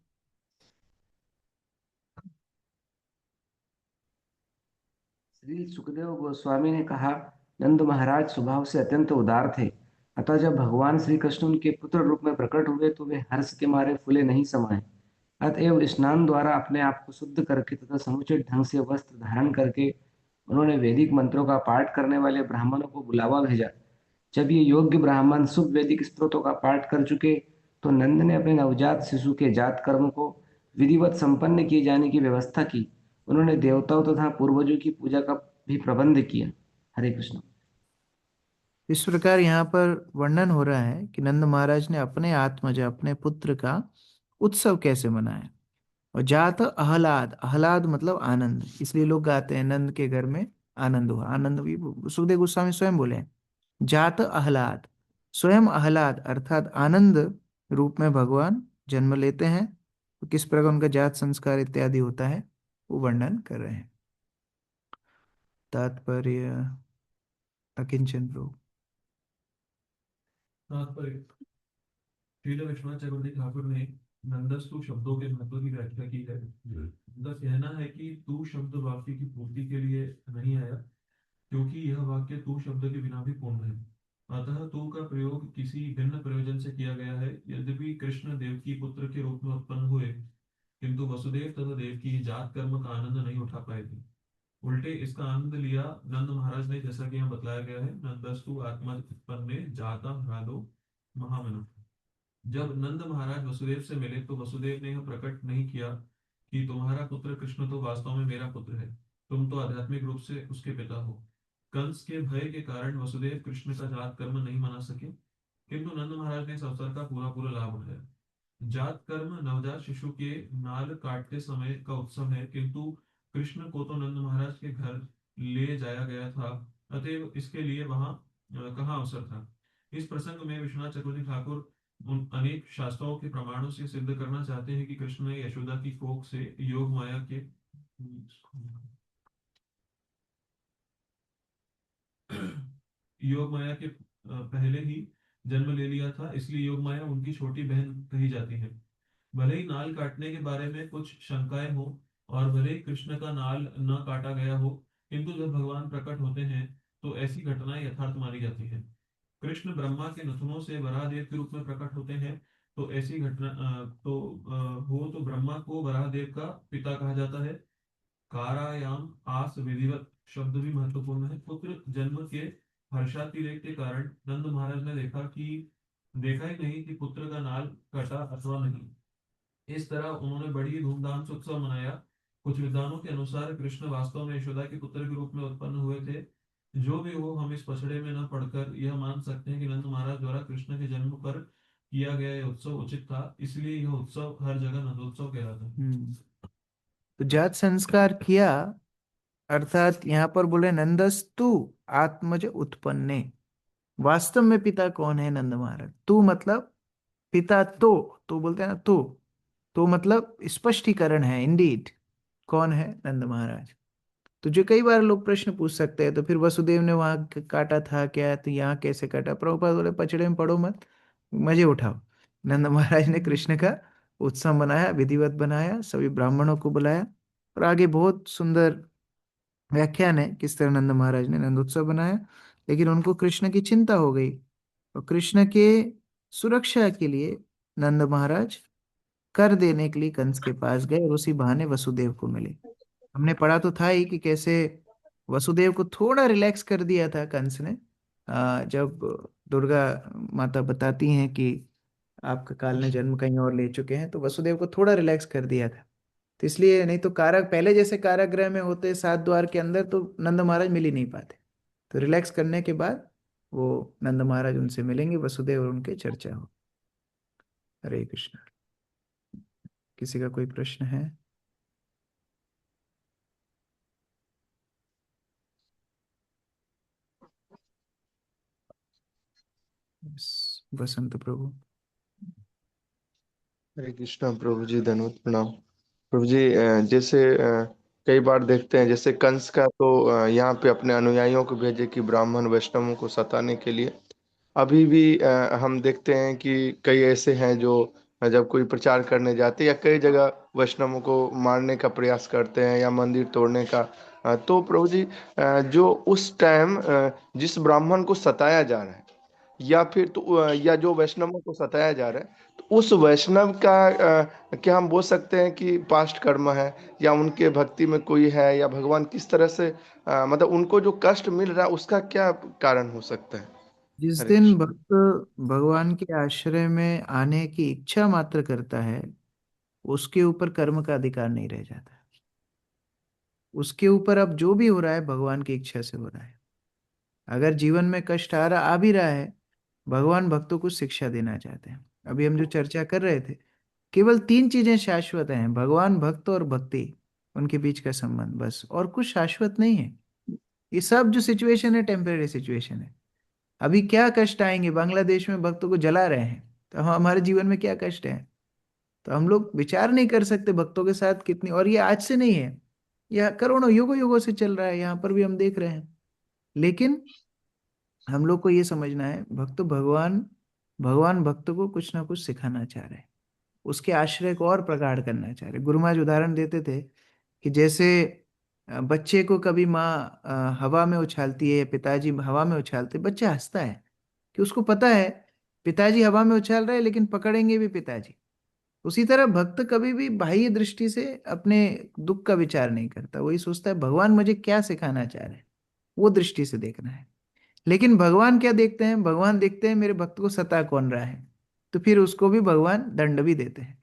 श्री सुखदेव गोस्वामी ने कहा, नंद महाराज स्वभाव से अत्यंत उदार थे, अतः जब भगवान श्री कृष्ण उनके पुत्र रूप में प्रकट हुए तो वे हर्ष के मारे फूले नहीं समाये। अतएव स्नान द्वारा अपने आप को शुद्ध करके तथा समुचित ढंग से वस्त्र धारण करके उन्होंने वैदिक मंत्रों का पाठ करने वाले ब्राह्मणों को बुलावा भेजा। जब ये योग्य ब्राह्मण शुभ वैदिक स्त्रोतों का पाठ कर चुके तो नंद ने अपने नवजात शिशु के जात कर्म को विधिवत संपन्न किए जाने की व्यवस्था की। उन्होंने देवताओं तथा पूर्वजों की पूजा का भी प्रबंध किया। हरे कृष्ण। इस प्रकार यहाँ पर वर्णन हो रहा है कि नंद महाराज ने अपने आत्मज, अपने पुत्र का उत्सव कैसे मनाया। और जात आह्लाद, आह्लाद मतलब आनंद, इसलिए लोग गाते हैं नंद के घर में आनंद हुआ। आनंद भी सुखदेव गोस्वामी स्वयं बोले हैं, जात आह्लाद, स्वयं आह्लाद अर्थात आनंद रूप में भगवान जन्म लेते हैं। तो किस प्रकार उनका जात संस्कार इत्यादि होता है वो वर्णन कर रहे हैं। तात्पर्य अकिंचन प्रभु। तात्पर्य श्रील विश्वनाथ चक्रवर्ती ठाकुर ने नंदस्तु शब्दों के महत्व की व्याख्या की है। उनका कहना है कि तू शब्द वाक्य की पूर्ति के लिए नहीं आया, क्योंकि यह वाक्य तू शब्द के बिना भी पूर्ण है। अतः तू का प्रयोग किसी भिन्न प्रयोजन से किया गया है। यद्यपि कृष्ण देव की पुत्र के रूप में उत्पन्न हुए, किंतु वसुदेव तथा देव की जात कर्म का आनंद नहीं उठा पाए थे। उल्टे इसका आनंद लिया नंद महाराज ने, जैसा कि यहाँ बताया गया है, नंदस्तु आत्मा उत्पन्ने जाता ह्रादो महामनः। जब नंद महाराज वसुदेव से मिले तो वसुदेव ने यह प्रकट नहीं किया कि तुम्हारा पुत्र कृष्ण तो वास्तव में मेरा पुत्र है, तुम तो आध्यात्मिक रूप से उसके पिता हो। कंस के भय के कारण वसुदेव कृष्ण का जात कर्म नहीं मना सके, किंतु नंद महाराज ने इस अवसर का पूरा पूरा लाभ उठाया। जात कर्म नवजात शिशु के नाल काटते समय का उत्सव है, किंतु कृष्ण को तो नंद महाराज के घर ले जाया गया था, अतएव इसके लिए वहां कहाँ अवसर था। इस प्रसंग में विश्वनाथ चक्रवर्ती ठाकुर उन अनेक शास्त्रों के प्रमाणों से सिद्ध करना चाहते हैं कि कृष्ण ने यशोदा की कोख से योग माया के पहले ही जन्म ले लिया था, इसलिए योग माया उनकी छोटी बहन कही जाती है। भले ही नाल काटने के बारे में कुछ शंकाएं हो और भले ही कृष्ण का नाल न काटा गया हो, किंतु जब भगवान प्रकट होते हैं तो ऐसी घटनाएं यथार्थ मानी जाती है। कृष्ण ब्रह्मा के नथुनों से वराहदेव के रूप में प्रकट होते हैं, तो ऐसी घटना तो ब्रह्मा को वराहदेव का पिता कहा जाता है। कारायाम आस विधिवत शब्द भी महत्वपूर्ण है। पुत्र जन्म के हर्षातिरेक के कारण नंद महाराज ने देखा ही नहीं कि पुत्र का नाल कटा अथवा नहीं। इस तरह उन्होंने बड़ी धूमधाम से उत्सव मनाया। कुछ विद्वानों के अनुसार कृष्ण वास्तव में यशोदा के पुत्र के रूप में उत्पन्न हुए थे। जो भी हो, हम इस पछड़े में न पढ़कर यह मान सकते हैं कि नंद महाराज द्वारा कृष्ण के जन्म पर किया गया यह उत्सव उचित था, इसलिए यह उत्सव हर जगह नंदोत्सव कहलाता। तो जात संस्कार किया, अर्थात यहाँ पर बोले नंदस्तु आत्मज उत्पन्ने। वास्तव में पिता कौन है? नंद महाराज। तू मतलब पिता, तो बोलते हैं ना, तो मतलब स्पष्टीकरण है। इंडीड कौन है? नंद महाराज। तो जो कई बार लोग प्रश्न पूछ सकते हैं, तो फिर वसुदेव ने वहां काटा था क्या, तो यहाँ कैसे काटा? प्रभुपाद बोले पचड़े में पड़ो मत, मजे उठाओ। नंद महाराज ने कृष्ण का उत्सव बनाया, विधिवत बनाया, सभी ब्राह्मणों को बुलाया और आगे बहुत सुंदर व्याख्यान है किस तरह नंद महाराज ने नंदोत्सव बनाया, लेकिन उनको कृष्ण की चिंता हो गई और कृष्ण के सुरक्षा के लिए नंद महाराज कर देने के लिए कंस के पास गए और उसी बहाने वसुदेव को मिले। हमने पढ़ा तो था ही कि कैसे वसुदेव को थोड़ा रिलैक्स कर दिया था कंस ने। जब दुर्गा माता बताती हैं कि आपका काल ने जन्म कहीं और ले चुके हैं, तो वसुदेव को थोड़ा रिलैक्स कर दिया था। तो इसलिए, नहीं तो काराग पहले जैसे कारागृह में होते 7 द्वार के अंदर, तो नंद महाराज मिल ही नहीं पाते। तो रिलैक्स करने के बाद वो नंद महाराज उनसे मिलेंगे, वसुदेव और उनके चर्चा हो। हरे कृष्ण। किसी का कोई प्रश्न है? वसंत प्रभु। हरे कृष्णा प्रभु जी, धन्यवाद, प्रणाम प्रभु जी। जैसे कई बार देखते हैं, जैसे कंस का तो यहाँ पे अपने अनुयायियों को भेजे कि ब्राह्मण वैष्णवों को सताने के लिए। अभी भी हम देखते हैं कि कई ऐसे हैं जो जब कोई प्रचार करने जाते हैं या कई जगह वैष्णवों को मारने का प्रयास करते हैं या मंदिर तोड़ने का। तो प्रभु जी, जो उस टाइम जिस ब्राह्मण को सताया जा रहा है या फिर तो या जो वैष्णवों को सताया जा रहा है, तो उस वैष्णव का क्या हम बोल सकते हैं कि पास्ट कर्म है या उनके भक्ति में कोई है, या भगवान किस तरह से मतलब उनको जो कष्ट मिल रहा है उसका क्या कारण हो सकता है? जिस हरे दिन कृष्ण। भक्त भगवान के आश्रय में आने की इच्छा मात्र करता है, उसके ऊपर कर्म का अधिकार नहीं रह जाता। उसके ऊपर अब जो भी हो रहा है भगवान की इच्छा से हो रहा है। अगर जीवन में कष्ट आ भी रहा है, भगवान भक्तों को शिक्षा देना चाहते हैं। अभी हम जो चर्चा कर रहे थे, केवल 3 चीजें शाश्वत हैं: भगवान, भक्त और भक्ति, उनके बीच का संबंध, बस। और कुछ शाश्वत नहीं है। ये सब जो सिचुएशन है टेम्परेरी सिचुएशन है। अभी क्या कष्ट आएंगे, बांग्लादेश में भक्तों को जला रहे हैं, तो हमारे जीवन में क्या कष्ट है? तो हम लोग विचार नहीं कर सकते भक्तों के साथ कितनी, और ये आज से नहीं है, यह करोड़ों युगों युगों से चल रहा है, यहाँ पर भी हम देख रहे हैं। लेकिन हम लोग को ये समझना है, भगवान भगवान भक्तों को कुछ ना कुछ सिखाना चाह रहे हैं, उसके आश्रय को और प्रगाढ़ करना चाह रहे हैं। गुरु महाराज उदाहरण देते थे कि जैसे बच्चे को कभी माँ हवा में उछालती है, पिताजी हवा में उछालते, बच्चा हंसता है कि उसको पता है पिताजी हवा में उछाल रहे हैं, लेकिन पकड़ेंगे भी पिताजी। उसी तरह भक्त कभी भी बाह्य दृष्टि से अपने दुख का विचार नहीं करता, वही सोचता है भगवान मुझे क्या सिखाना चाह रहे हैं, वो दृष्टि से देखना है। लेकिन भगवान क्या देखते हैं? भगवान देखते हैं मेरे भक्त को सता कौन रहा है, तो फिर उसको भी भगवान दंड भी देते हैं।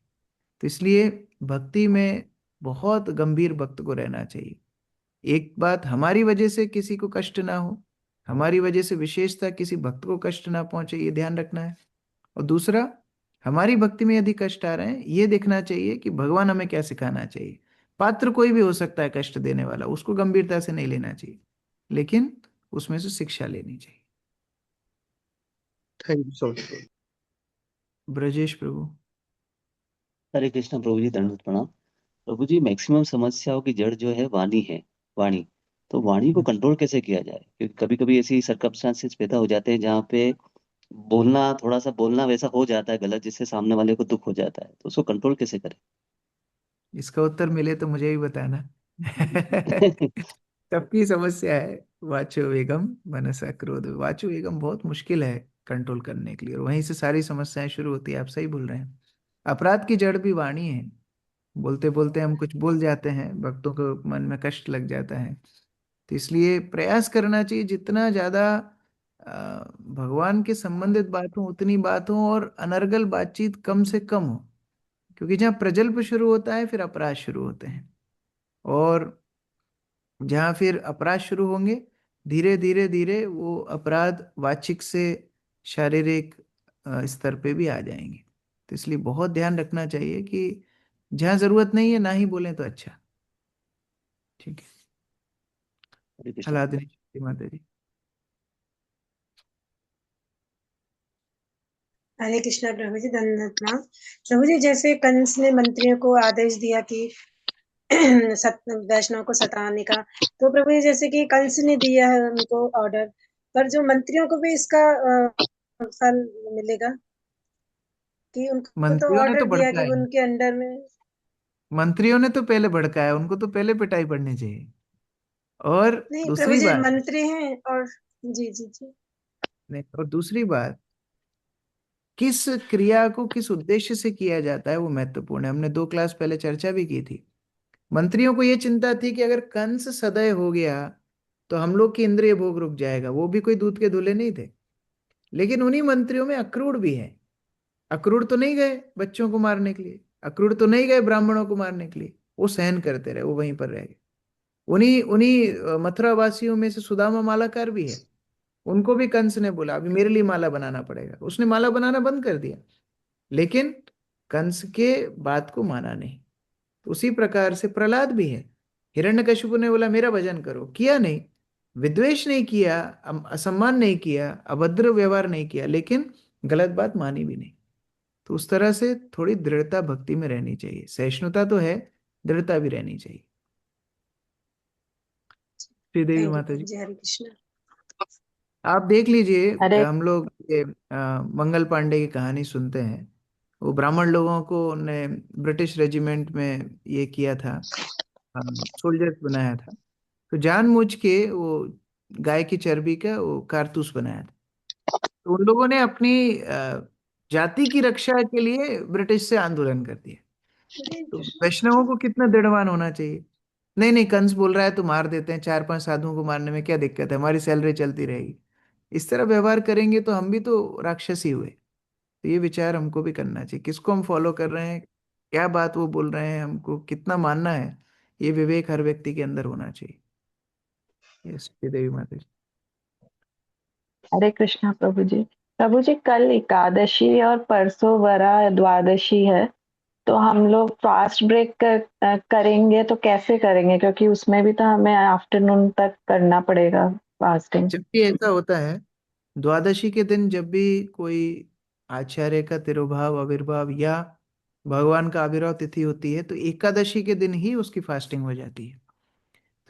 तो इसलिए भक्ति में बहुत गंभीर भक्त को रहना चाहिए। एक बात, हमारी वजह से किसी को कष्ट ना हो, हमारी वजह से विशेषता किसी भक्त को कष्ट ना पहुंचे, ये ध्यान रखना है। और दूसरा, हमारी भक्ति में यदि कष्ट आ रहे हैं, ये देखना चाहिए कि भगवान हमें क्या सिखाना चाहिए। पात्र कोई भी हो सकता है कष्ट देने वाला, उसको गंभीरता से नहीं लेना चाहिए, लेकिन उसमें से शिक्षा लेनी चाहिए। Thank you so much. Brajesh प्रभु। हरे कृष्ण प्रभु जी, दंडवत प्रणाम। प्रभु जी, मैक्सिमम समस्याओं की जड़ जो है वाणी है, वाणी। तो वाणी को कंट्रोल कैसे किया जाए? क्योंकि कभी कभी ऐसी सर्कमस्टांसेस पैदा हो जाते हैं जहाँ पे बोलना, थोड़ा सा बोलना वैसा हो जाता है गलत, जिससे सामने वाले को दुख हो जाता है, तो उसको कंट्रोल कैसे करें? इसका उत्तर मिले तो मुझे भी बताना। सबकी समस्या है। वाचो वेगम मनसा क्रोध। वाचो वेगम बहुत मुश्किल है कंट्रोल करने के लिए, और वहीं से सारी समस्याएं शुरू होती है। आप सही बोल रहे हैं, अपराध की जड़ भी वाणी है। बोलते बोलते हम कुछ बोल जाते हैं, भक्तों को मन में कष्ट लग जाता है। तो इसलिए प्रयास करना चाहिए जितना ज्यादा भगवान के संबंधित बात हो उतनी बात हो, और अनर्गल बातचीत कम से कम हो। क्योंकि जहाँ प्रजल्प शुरू होता है, फिर अपराध शुरू होते हैं, और जहाँ फिर अपराध शुरू होंगे, धीरे धीरे धीरे वो अपराध वाचिक से शारीरिक स्तर पे भी आ जाएंगे। तो इसलिए बहुत ध्यान रखना चाहिए कि जहाँ जरूरत नहीं है ना ही बोलें तो अच्छा। ठीक है। हरे कृष्ण प्रभु। आराधना माता जी। हरे कृष्णा प्रभु जी, धन्यवाद प्रणाम। प्रभु जी, जैसे कंस ने मंत्रियों को आदेश दिया कि वैष्णव को सताने का, तो प्रभु जी जैसे कि कंस ने दिया है उनको ऑर्डर, पर जो मंत्रियों को भी इसका फल मिलेगा कि उनको तो मंत्रियों ने ऑर्डर तो दिया कि भड़काया, उनके अंडर में। मंत्रियों ने तो पहले भड़काया, उनको तो पहले पिटाई पड़नी चाहिए। और नहीं प्रभु दूसरी जी बात, मंत्री हैं और जी जी जी नहीं, और दूसरी बात, किस क्रिया को किस उद्देश्य से किया जाता है वो महत्वपूर्ण है। हमने 2 क्लास पहले चर्चा भी की थी। मंत्रियों को ये चिंता थी कि अगर कंस सदय हो गया तो हम लोग की इंद्रिय भोग रुक जाएगा। वो भी कोई दूध के धुले नहीं थे, लेकिन उन्हीं मंत्रियों में अक्रूर भी है। अक्रूर तो नहीं गए बच्चों को मारने के लिए, अक्रूर तो नहीं गए ब्राह्मणों को मारने के लिए, वो सहन करते रहे, वो वहीं पर रह गए। उन्हीं उन्हीं मथुरा वासियों में से सुदामा मालाकार भी है। उनको भी कंस ने बोला अभी मेरे लिए माला बनाना पड़ेगा, उसने माला बनाना बंद कर दिया, लेकिन कंस के बात को माना नहीं। तो उसी प्रकार से प्रहलाद भी है। हिरण्यकशिपु ने बोला मेरा भजन करो, किया नहीं, विद्वेष नहीं किया, असम्मान नहीं किया, अभद्र व्यवहार नहीं किया, लेकिन गलत बात मानी भी नहीं। तो उस तरह से थोड़ी दृढ़ता भक्ति में रहनी चाहिए। सहिष्णुता तो है, दृढ़ता भी रहनी चाहिए। श्रीदेवी थैंक यू माता प्रभु जी, जी। हरे कृष्ण। आप देख लीजिए, अरे हम लोग ये मंगल पांडे की कहानी सुनते हैं। वो ब्राह्मण लोगों को ने ब्रिटिश रेजिमेंट में ये किया था, सोल्जर्स बनाया था। तो जानबूझ के वो गाय की चर्बी का वो कारतूस बनाया था। तो उन लोगों ने अपनी जाति की रक्षा के लिए ब्रिटिश से आंदोलन कर दिया। तो वैष्णवों को कितना दृढ़वान होना चाहिए। नहीं नहीं, कंस बोल रहा है तो मार देते हैं, 4-5 साधुओं को मारने में क्या दिक्कत है, हमारी सैलरी चलती रहेगी। इस तरह व्यवहार करेंगे तो हम भी तो राक्षस ही हुए। तो ये विचार हमको भी करना चाहिए, किसको हम फॉलो कर रहे हैं, क्या बात वो बोल रहे हैं, हमको कितना मानना है, ये विवेक हर व्यक्ति के अंदर होना चाहिए। यस, देवी माता जी। हरे कृष्णा प्रभु जी। प्रभु जी कल एकादशी और परसों वरा द्वादशी है, तो हम लोग फास्ट ब्रेक करेंगे तो कैसे करेंगे, क्योंकि उसमें भी तो हमें आफ्टरनून तक करना पड़ेगा फास्टिंग। जब भी ऐसा होता है, द्वादशी के दिन जब भी कोई आचार्य का तिरुभाव आविर्भाव या भगवान का आविर्भाव तिथि होती है, तो एकादशी के दिन ही उसकी फास्टिंग हो जाती है।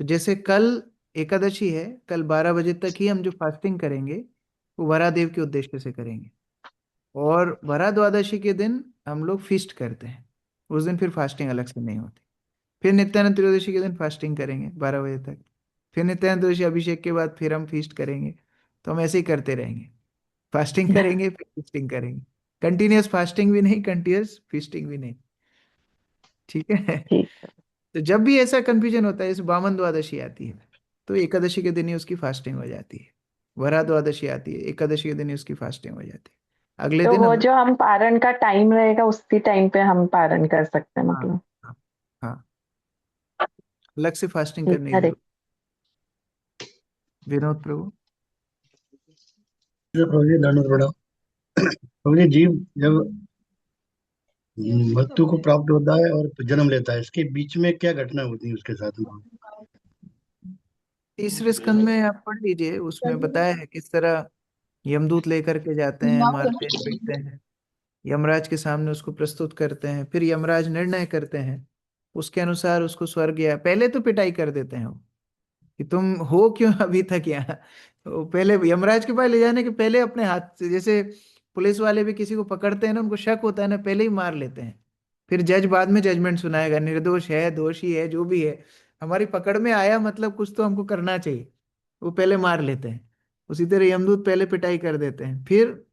तो जैसे कल एकादशी है, कल 12 बजे तक ही हम जो फास्टिंग करेंगे वो वरादेव के उद्देश्य से करेंगे। और वरा द्वादशी के दिन हम लोग फीस्ट करते हैं, उस दिन फिर फास्टिंग अलग से नहीं होती। फिर नित्यानंद त्रयोदशी के दिन फास्टिंग करेंगे 12 बजे तक। फिर नित्यानंद त्रयोदशी अभिषेक के बाद फिर हम फीस्ट करेंगे। तो हम ऐसे ही करते रहेंगे, फास्टिंग करेंगे फिर फीस्टिंग करेंगे। कंटिन्यूअस फास्टिंग भी नहीं, कंटिन्यूअस फीस्टिंग भी नहीं। ठीक है। ठीक। तो जब भी ऐसा कंफ्यूजन होता है, जैसे वामन द्वादशी आती है तो एकादशी के दिन ही उसकी फास्टिंग हो जाती है। वरा द्वादशी आती है, एकादशी के दिन ही उसकी फास्टिंग हो जाती है। अगले तो दिन वो हम, जो हम पारण का टाइम रहेगा उसी टाइम पे हम पारण कर सकते हैं, हाँ मतलब। हाँ हाँ, अलग से फास्टिंग ठीक। करने की हरे। जरूरत। विनोद प्रभु। प्रभु जी दंड प्रणाम। प्रभु जी, जीव जब मृत्यु को प्राप्त होता है और जन्म लेता है, इसके बीच में क्या घटना होती है उसके साथ में? तीसरे स्कंद में आप पढ़ लीजिए, उसमें बताया है किस तरह यमदूत लेकर के जाते हैं, मारते हैं, पीटते हैं, यमराज के सामने उसको प्रस्तुत करते हैं, फिर यमराज निर्णय करते हैं, उसके अनुसार उसको स्वर्ग या पहले तो पिटाई कर देते हैं वो, कि तुम हो क्यों अभी तक यहाँ। तो पहले यमराज के पास ले जाने के पहले अपने हाथ से, जैसे पुलिस वाले भी किसी को पकड़ते हैं ना, उनको शक होता है ना, पहले ही मार लेते हैं। फिर जज बाद में जजमेंट सुनाएगा, निर्दोष है दोषी है जो भी है, हमारी पकड़ में आया मतलब कुछ तो हमको करना चाहिए, वो पहले मार लेते हैं। उसी तरह यमदूत पहले पिटाई कर देते हैं, फिर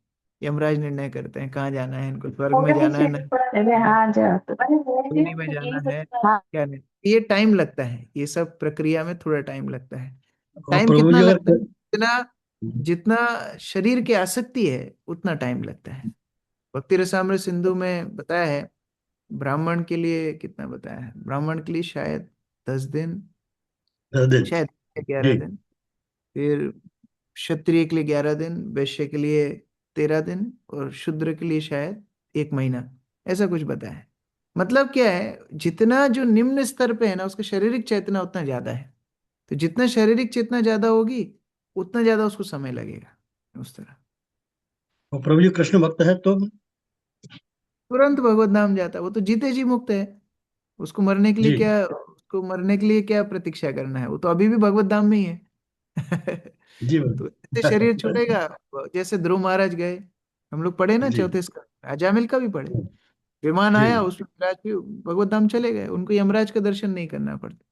यमराज निर्णय करते हैं कहाँ जाना है इनको, स्वर्ग में जाना है, नरक में अरे जाना है, हाँ जा योनि में जाना है, हाँ। क्या नहीं। ये टाइम लगता है, ये सब प्रक्रिया में थोड़ा टाइम लगता है। और टाइम प्रभु कितना जी लगता है, अगर जितना जितना शरीर की आसक्ति है उतना टाइम लगता है। भक्ति रसामृत सिंधु में बताया है, ब्राह्मण के लिए कितना बताया है, ब्राह्मण के लिए शायद 10 दिन, 10 दिन। शायद जी। 11 दिन, फिर क्षत्रिय के लिए 11 दिन, वैश्य के लिए 13 दिन, और शूद्र के लिए शायद 1 महीना, ऐसा कुछ बताया है। मतलब क्या है, जितना जो निम्न स्तर पे है ना, उसका शारीरिक चेतना उतना ज्यादा है। तो जितना शारीरिक चेतना ज्यादा होगी उतना ज्यादा उसको समय लगेगा, उस तरह। और प्रभु जी कृष्ण भक्त है तो? तुरंत भगवत धाम जाता है, वो तो जीते जी मुक्त है। उसको मरने के लिए जी। क्या, उसको मरने के लिए क्या प्रतीक्षा करना है, वो तो अभी भी भगवत धाम में ही है। जी तो जैसे शरीर छूटेगा, जैसे ध्रुव महाराज गए, हम लोग पढ़े ना जी। चौथे स्कंद, अजामिल का भी पढ़े, विमान जी। आया उसमें विराज भी भगवत धाम चले गए, उनको यमराज का दर्शन नहीं करना पड़ता।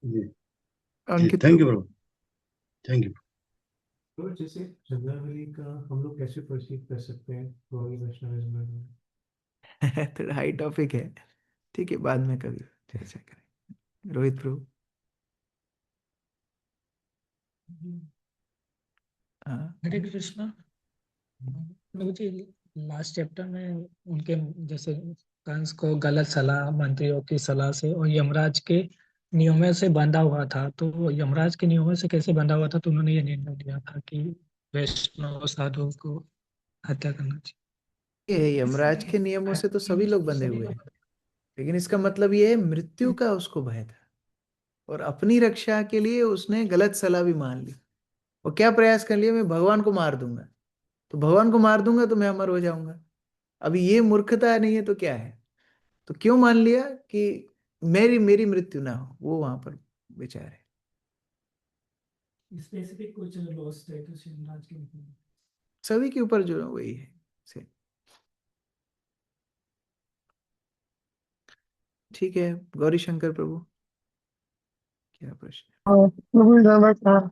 जी। अंकित थैंक यू प्रभु। प्रभु, थैंक यू। तो जैसे शब्दावली का हम लोग कैसे परसीव कर सकते हैं गौरी वैष्णविज्म में? थोड़ा हाई टॉपिक है, ठीक है, बाद में कभी चर्चा करें। रोहित प्रभु। हाँ हरे कृष्णा प्रभु जी, लास्ट चैप्टर में उनके जैसे कंस को गलत सलाह मंत्रियों की सलाह से और यमराज के नियमों से बंधा हुआ था, तो यमराज के नियमों से कैसे बंधा हुआ था, तो उन्होंने ये निर्णय लिया था कि वैष्णव साधुओं को हत्या करना चाहिए। ये यमराज के नियमों से तो सभी लोग बंधे हुए हैं, लेकिन इसका मतलब ये है मृत्यु का उसको भय था, और अपनी रक्षा के लिए उसने गलत सलाह भी मान ली। और क्या प्रयास कर लिया, मैं भगवान को मार दूंगा, तो भगवान को मार दूंगा तो मैं अमर हो जाऊंगा। अभी ये मूर्खता नहीं है तो क्या है? तो क्यों मान लिया कि मेरी मेरी मृत्यु ना हो, वो वहां पर विचार है। स्पेसिफिक कुछ लॉ स्टेटस यमराज के ऊपर सभी के ऊपर जो वही है से। ठीक है, गौरी शंकर प्रभु, क्या प्रश्न? प्रभु धन्यवाद।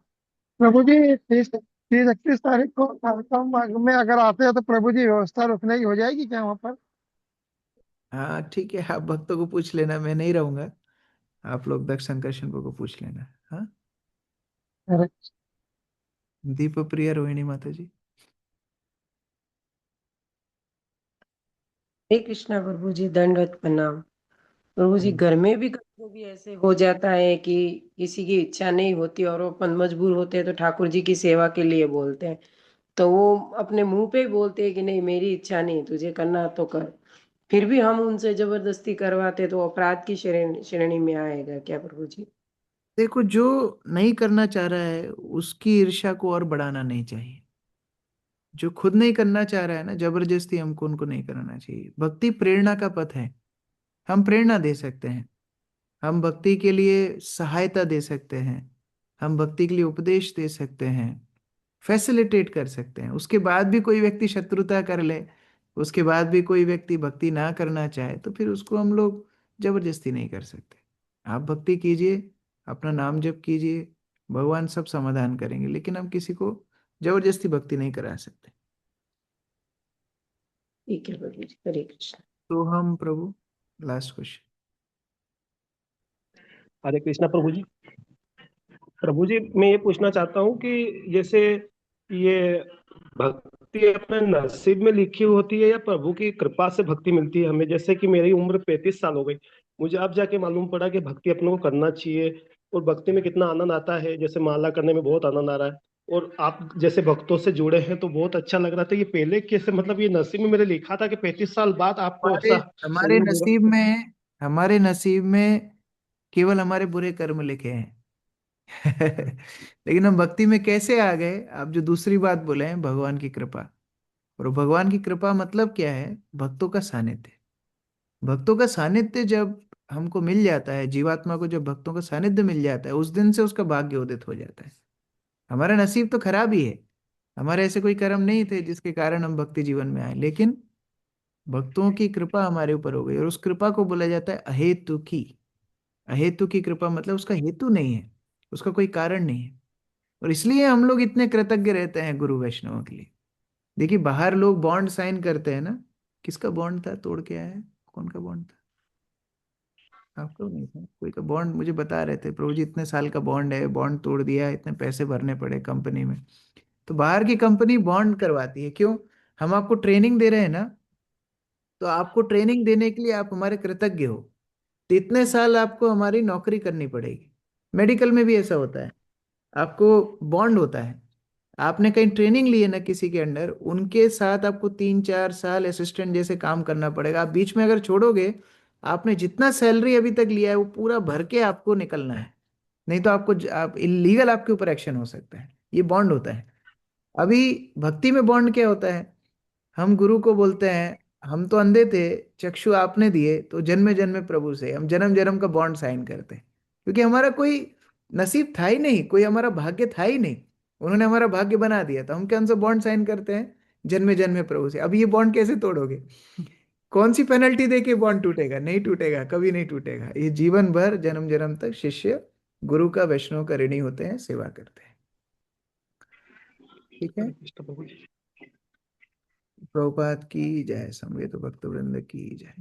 प्रभु जी 31 तारीख को कार्यक्रम में अगर आते हैं तो प्रभु जी व्यवस्था रुकने की हो जाएगी क्या वहाँ पर? हाँ ठीक है, आप भक्तों को पूछ लेना, मैं नहीं रहूंगा, आप लोग दक्ष शंकर शंकर को पूछ लेना। हाँ, अरे दीप प्रिया रोहिणी माता जी। हरे कृष्णा प्रभु जी, दंडवत प्रणाम। प्रभु जी, घर में भी कभी कभी ऐसे हो जाता है कि किसी की इच्छा नहीं होती और वो अपन मजबूर होते हैं तो ठाकुर जी की सेवा के लिए बोलते हैं, तो वो अपने मुंह पे ही बोलते हैं कि नहीं मेरी इच्छा नहीं, तुझे करना तो कर। फिर भी हम उनसे जबरदस्ती करवाते तो अपराध की श्रेणी में आएगा क्या प्रभु जी? देखो, जो नहीं करना चाह रहा है उसकी ईर्ष्या को और बढ़ाना नहीं चाहिए। जो खुद नहीं करना चाह रहा है ना, जबरदस्ती हमको उनको नहीं कराना चाहिए। भक्ति प्रेरणा का पथ है, हम प्रेरणा दे सकते हैं, हम भक्ति के लिए सहायता दे सकते हैं, हम भक्ति के लिए उपदेश दे सकते हैं, फैसिलिटेट कर सकते हैं। उसके बाद भी कोई व्यक्ति शत्रुता कर ले, उसके बाद भी कोई व्यक्ति भक्ति ना करना चाहे, तो फिर उसको हम लोग जबरदस्ती नहीं कर सकते। आप भक्ति कीजिए, अपना नाम जप कीजिए, भगवान सब समाधान करेंगे, लेकिन हम किसी को जबरदस्ती भक्ति नहीं करा सकते। ठीक है प्रभु जी, हरे कृष्ण। तो हम प्रभु लास्ट क्वेश्चन। हरे कृष्णा प्रभु जी। प्रभु जी, मैं ये पूछना चाहता हूँ कि जैसे ये भक्ति अपने नसीब में लिखी होती है या प्रभु की कृपा से भक्ति मिलती है हमें? जैसे कि मेरी उम्र 35 साल हो गई, मुझे अब जाके मालूम पड़ा कि भक्ति अपने को करना चाहिए और भक्ति में कितना आनंद आता है। जैसे माला करने में बहुत आनंद आ रहा है, और आप जैसे भक्तों से जुड़े हैं तो बहुत अच्छा लग रहा था। ये पहले कैसे, मतलब ये नसीब में मेरे लिखा था कि 35 साल बाद आपको हमारे ऐसा हमारे सुनने नसीब मिलेगा? में हमारे नसीब में केवल हमारे बुरे कर्म लिखे हैं। लेकिन हम भक्ति में कैसे आ गए? आप जो दूसरी बात बोले हैं, भगवान की कृपा। और भगवान की कृपा मतलब क्या है? भक्तों का सानिध्य। भक्तों का सानिध्य जब हमको मिल जाता है, जीवात्मा को जब भक्तों का सानिध्य मिल जाता है, उस दिन से उसका भाग्य उदित हो जाता है। हमारा नसीब तो खराब ही है, हमारे ऐसे कोई कर्म नहीं थे जिसके कारण हम भक्ति जीवन में आए, लेकिन भक्तों की कृपा हमारे ऊपर हो गई, और उस कृपा को बोला जाता है अहेतु की। अहेतु की कृपा मतलब उसका हेतु नहीं है, उसका कोई कारण नहीं है। और इसलिए हम लोग इतने कृतज्ञ रहते हैं गुरु वैष्णवों के लिए। देखिए, बाहर लोग बॉन्ड साइन करते हैं ना, किसका बॉन्ड था तोड़ के आया है? कौन का बॉन्ड था? आपका नहीं था, कोई का बॉन्ड मुझे बता रहे थे, प्रभु जी इतने साल का बॉन्ड है, बॉन्ड तोड़ दिया, इतने पैसे भरने पड़े कंपनी में। तो बाहर की कंपनी बॉन्ड करवाती है, क्यों? हम आपको ट्रेनिंग दे रहे हैं ना, तो आपको ट्रेनिंग देने के लिए आप हमारे कृतज्ञ हो, तो इतने साल आपको हमारी नौकरी करनी पड़ेगी। मेडिकल में भी ऐसा होता है, आपको बॉन्ड होता है, आपने कहीं ट्रेनिंग ली है ना किसी के अंडर, उनके साथ आपको 3-4 साल असिस्टेंट जैसे काम करना पड़ेगा। आप बीच में अगर छोड़ोगे, आपने जितना सैलरी अभी तक लिया है वो पूरा भर के आपको निकलना है, नहीं तो आपको आप इलीगल आपके ऊपर एक्शन हो सकता है। ये बॉन्ड होता है। अभी भक्ति में बॉन्ड क्या होता है? हम गुरु को बोलते हैं, हम तो अंधे थे, चक्षु आपने दिए, तो जन्मे जन्मे प्रभु से हम जन्म जन्म का बॉन्ड साइन करते हैं, क्योंकि हमारा कोई नसीब था ही नहीं, कोई हमारा भाग्य था ही नहीं, उन्होंने हमारा भाग्य बना दिया, तो हम कौन सा बॉन्ड साइन करते हैं? जन्मे जन्मे प्रभु से। अब ये बॉन्ड कैसे तोड़ोगे? कौन सी पेनल्टी दे के बॉन्ड टूटेगा? नहीं टूटेगा, कभी नहीं टूटेगा। ये जीवन भर जन्म जन्म तक शिष्य गुरु का वैष्णव का ऋणी होते हैं, सेवा करते हैं। ठीक है, प्रभुपाद की जय, समवेत भक्त वृंद की जय।